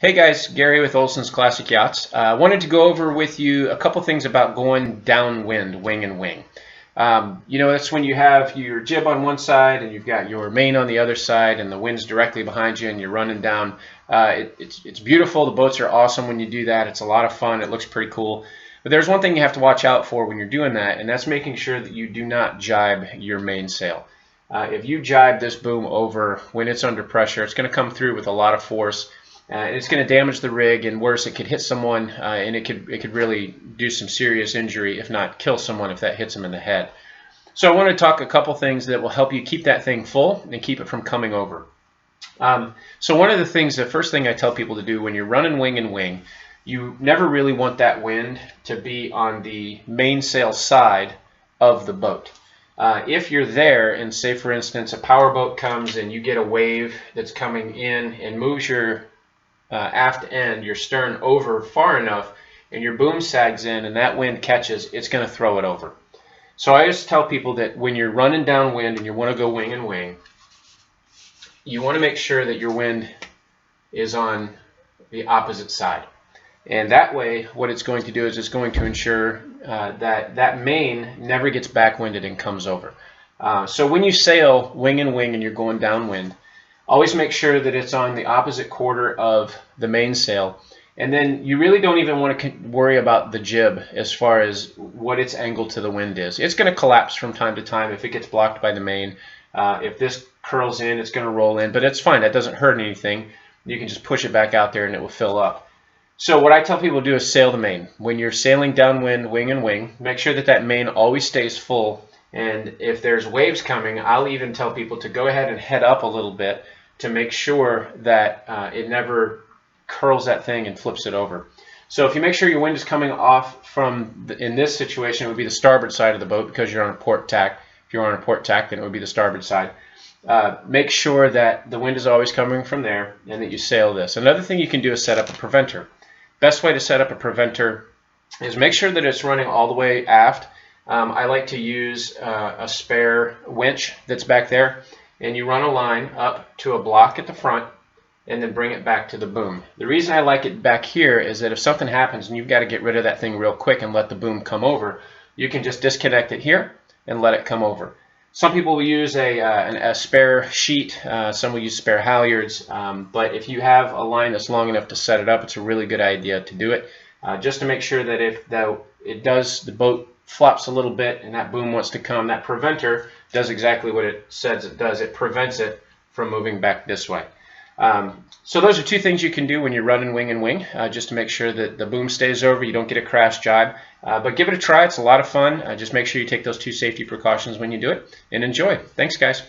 Hey guys, Gary with Olson's Classic Yachts. Wanted to go over with you a couple things about going downwind, wing and wing. That's when you have your jib on one side and you've got your main on the other side and the wind's directly behind you and you're running down. It's beautiful. The boats are awesome when you do that. It's a lot of fun. It looks pretty cool. But there's one thing you have to watch out for when you're doing that, and that's making sure that you do not jibe your mainsail. If you jibe this boom over when it's under pressure, it's going to come through with a lot of force. It's going to damage the rig, and worse, it could hit someone, and it could really do some serious injury, if not kill someone, if that hits them in the head. So I want to talk a couple things that will help you keep that thing full and keep it from coming over. So one of the things, the first thing I tell people to do when you're running wing and wing, you never really want that wind to be on the mainsail side of the boat. If you're there, and say for instance a power boat comes and you get a wave that's coming in and moves your aft end, your stern, over far enough, and your boom sags in and that wind catches, it's going to throw it over. So I just tell people that when you're running downwind and you want to go wing and wing, you want to make sure that your wind is on the opposite side. And that way, what it's going to do is it's going to ensure that that main never gets backwinded and comes over. So when you sail wing and wing and you're going downwind, always make sure that it's on the opposite quarter of the mainsail. And then you really don't even want to worry about the jib as far as what its angle to the wind is. It's going to collapse from time to time if it gets blocked by the main. If this curls in, it's going to roll in, but it's fine. That doesn't hurt anything. You can just push it back out there and it will fill up. So what I tell people to do is sail the main. When you're sailing downwind, wing and wing, make sure that that main always stays full. And if there's waves coming, I'll even tell people to go ahead and head up a little bit to make sure that it never curls that thing and flips it over. So if you make sure your wind is coming off from, in this situation, it would be the starboard side of the boat because you're on a port tack. If you're on a port tack, then it would be the starboard side. Make sure that the wind is always coming from there and that you sail this. Another thing you can do is set up a preventer. Best way to set up a preventer is make sure that it's running all the way aft. I like to use a spare winch that's back there, and you run a line up to a block at the front and then bring it back to the boom. The reason I like it back here is that if something happens and you've got to get rid of that thing real quick and let the boom come over, you can just disconnect it here and let it come over. Some people will use a spare sheet, some will use spare halyards, but if you have a line that's long enough to set it up, it's a really good idea to do it, just to make sure that if the boat flops a little bit and that boom wants to come, that preventer does exactly what it says it does. It prevents it from moving back this way. So those are two things you can do when you're running wing and wing, just to make sure that the boom stays over, you don't get a crash jibe. But give it a try. It's a lot of fun. Just make sure you take those two safety precautions when you do it, and enjoy. Thanks, guys.